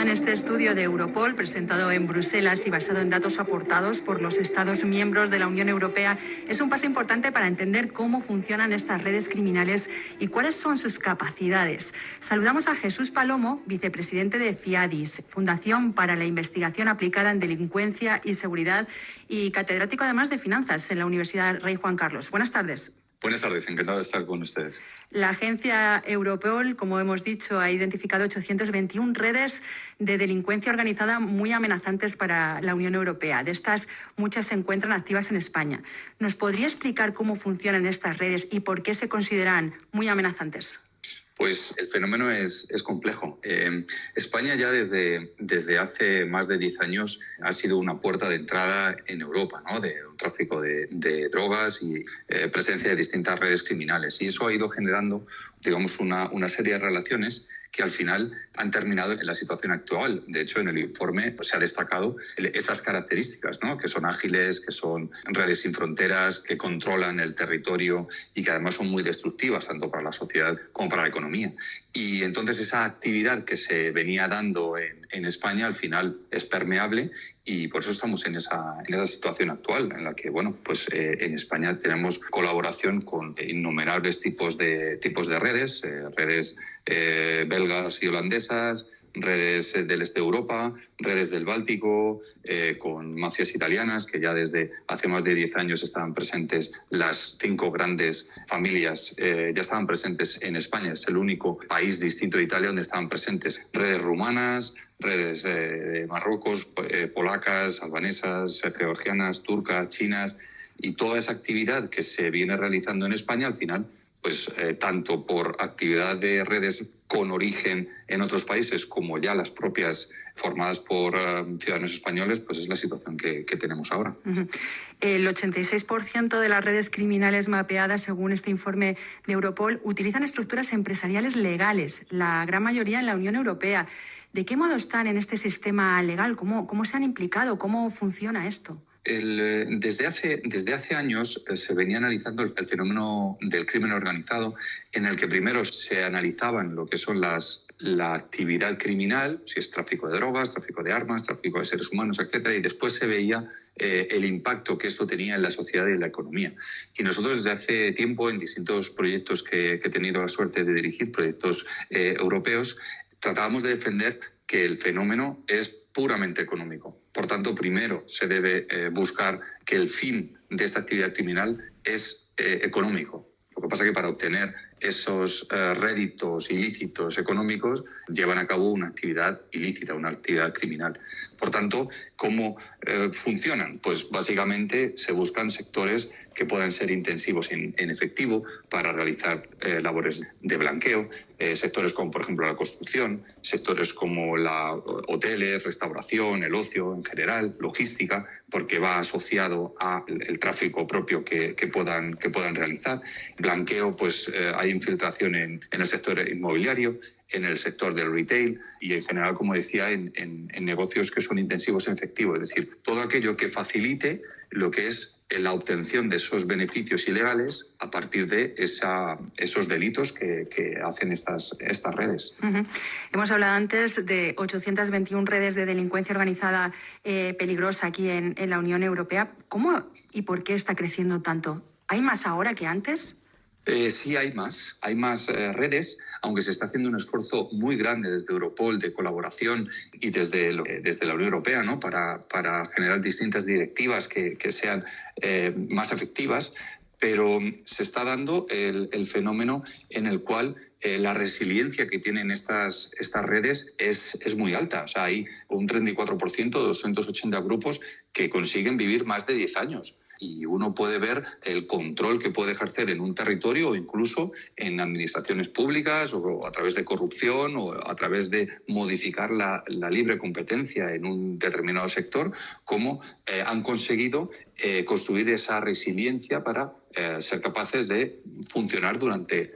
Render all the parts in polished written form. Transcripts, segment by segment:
en este estudio de Europol, presentado en Bruselas y basado en datos aportados por los Estados miembros de la Unión Europea, es un paso importante para entender cómo funcionan estas redes criminales y cuáles son sus capacidades. Saludamos a Jesús Palomo, vicepresidente de FIADIS, Fundación para la Investigación Aplicada en Delincuencia y Seguridad, y catedrático además de Finanzas en la Universidad Rey Juan Carlos. Buenas tardes. Buenas tardes, encantado de estar con ustedes. La agencia Europol, como hemos dicho, ha identificado 821 redes de delincuencia organizada muy amenazantes para la Unión Europea. De estas, muchas se encuentran activas en España. ¿Nos podría explicar cómo funcionan estas redes y por qué se consideran muy amenazantes? Pues el fenómeno es complejo. España ya desde hace más de 10 años ha sido una puerta de entrada en Europa, ¿no? De un tráfico de drogas y presencia de distintas redes criminales. Y eso ha ido generando, digamos, una serie de relaciones que al final han terminado en la situación actual. De hecho, en el informe se ha destacado esas características, ¿no? Que son ágiles, que son redes sin fronteras, que controlan el territorio y que además son muy destructivas tanto para la sociedad como para la economía. Y entonces esa actividad que se venía dando en España al final es permeable y por eso estamos en esa situación actual en la que, bueno, pues en España tenemos colaboración con innumerables tipos de redes, redes belgas y holandesas, redes del este de Europa, redes del Báltico, con mafias italianas que ya desde hace más de 10 años estaban presentes. Las 5 grandes familias ya estaban presentes en España. Es el único país distinto de Italia donde estaban presentes redes rumanas, redes de Marruecos, polacas, albanesas, georgianas, turcas, chinas, y toda esa actividad que se viene realizando en España al final, pues tanto por actividad de redes con origen en otros países como ya las propias formadas por ciudadanos españoles, pues es la situación que tenemos ahora. Uh-huh. El 86% de las redes criminales mapeadas, según este informe de Europol, utilizan estructuras empresariales legales, la gran mayoría en la Unión Europea. ¿De qué modo están en este sistema legal? ¿Cómo se han implicado? ¿Cómo funciona esto? Desde hace años se venía analizando el fenómeno del crimen organizado, en el que primero se analizaban lo que son la actividad criminal, si es tráfico de drogas, tráfico de armas, tráfico de seres humanos, etcétera, y después se veía el impacto que esto tenía en la sociedad y en la economía. Y nosotros desde hace tiempo, en distintos proyectos que he tenido la suerte de dirigir, proyectos europeos, tratábamos de defender que el fenómeno es puramente económico. Por tanto, primero se debe buscar que el fin de esta actividad criminal es económico. Lo que pasa es que para obtener esos réditos ilícitos económicos llevan a cabo una actividad ilícita, una actividad criminal. Por tanto, ¿cómo funcionan? Pues básicamente se buscan sectores que puedan ser intensivos en efectivo para realizar labores de blanqueo, sectores como por ejemplo la construcción, sectores como hoteles, restauración, el ocio en general, logística, porque va asociado al tráfico propio que puedan realizar. Blanqueo, pues hay infiltración en el sector inmobiliario, en el sector del retail y en general, como decía, en negocios que son intensivos en efectivo. Es decir, todo aquello que facilite lo que es la obtención de esos beneficios ilegales a partir de esos delitos que hacen estas redes. Uh-huh. Hemos hablado antes de 821 redes de delincuencia organizada peligrosa aquí en la Unión Europea. ¿Cómo y por qué está creciendo tanto? ¿Hay más ahora que antes? Sí, hay más redes, aunque se está haciendo un esfuerzo muy grande desde Europol de colaboración y desde la Unión Europea, ¿no? para generar distintas directivas que sean más efectivas, pero se está dando el fenómeno en el cual la resiliencia que tienen estas redes es muy alta. O sea, hay un 34% de 280 grupos que consiguen vivir más de 10 años. Y uno puede ver el control que puede ejercer en un territorio o incluso en administraciones públicas o a través de corrupción o a través de modificar la libre competencia en un determinado sector, cómo han conseguido construir esa resiliencia para ser capaces de funcionar durante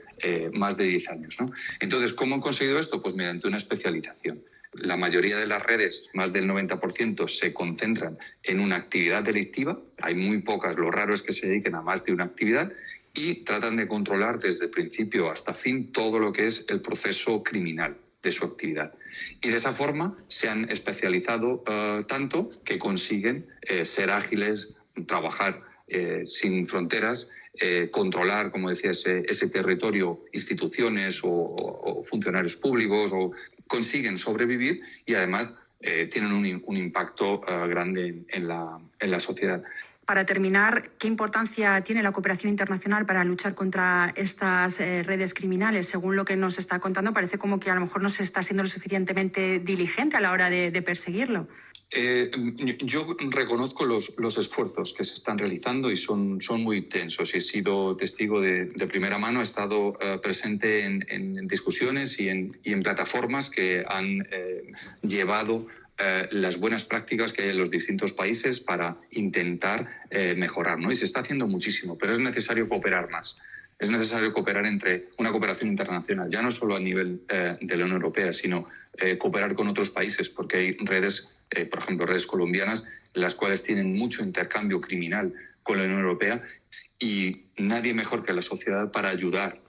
más de 10 años, ¿no? Entonces, ¿cómo han conseguido esto? Pues mediante una especialización. La mayoría de las redes, más del 90%, se concentran en una actividad delictiva. Hay muy pocas, lo raro es que se dediquen a más de una actividad y tratan de controlar desde principio hasta fin todo lo que es el proceso criminal. de su actividad. Y de esa forma se han especializado tanto que consiguen ser ágiles, trabajar sin fronteras, controlar, como decía, ese territorio, instituciones o funcionarios públicos, o consiguen sobrevivir y además tienen un impacto grande en la sociedad. Para terminar, ¿qué importancia tiene la cooperación internacional para luchar contra estas redes criminales? Según lo que nos está contando, parece como que a lo mejor no se está siendo lo suficientemente diligente a la hora de perseguirlo. Yo reconozco los esfuerzos que se están realizando y son muy intensos. Y he sido testigo de primera mano, he estado presente en discusiones y en plataformas que han llevado las buenas prácticas que hay en los distintos países para intentar mejorar, ¿no? Y se está haciendo muchísimo, pero es necesario cooperar más. Es necesario cooperar entre una cooperación internacional, ya no solo a nivel de la Unión Europea, sino cooperar con otros países, porque hay redes, por ejemplo, redes colombianas, las cuales tienen mucho intercambio criminal con la Unión Europea, y nadie mejor que la sociedad para ayudar,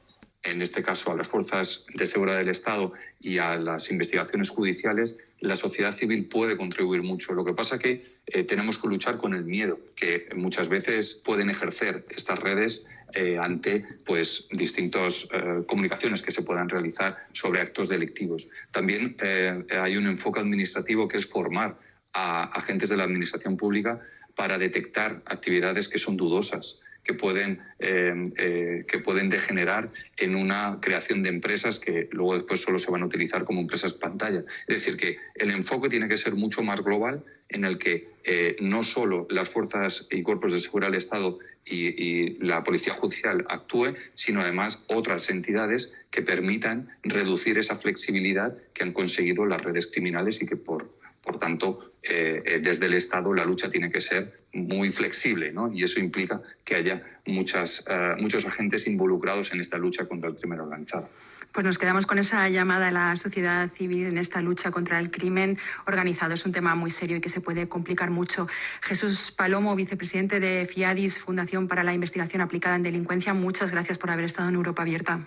en este caso a las fuerzas de seguridad del Estado y a las investigaciones judiciales. La sociedad civil puede contribuir mucho. Lo que pasa es que tenemos que luchar con el miedo que muchas veces pueden ejercer estas redes ante distintas comunicaciones que se puedan realizar sobre actos delictivos. También hay un enfoque administrativo que es formar a agentes de la administración pública para detectar actividades que son dudosas, que pueden degenerar en una creación de empresas que luego después solo se van a utilizar como empresas pantalla. Es decir, que el enfoque tiene que ser mucho más global, en el que no solo las fuerzas y cuerpos de seguridad del Estado y la Policía Judicial actúe, sino además otras entidades que permitan reducir esa flexibilidad que han conseguido las redes criminales y que por tanto, desde el Estado la lucha tiene que ser muy flexible, ¿no? Y eso implica que haya muchos agentes involucrados en esta lucha contra el crimen organizado. Pues nos quedamos con esa llamada a la sociedad civil en esta lucha contra el crimen organizado. Es un tema muy serio y que se puede complicar mucho. Jesús Palomo, vicepresidente de FIADIS, Fundación para la Investigación Aplicada en Delincuencia, muchas gracias por haber estado en Europa Abierta.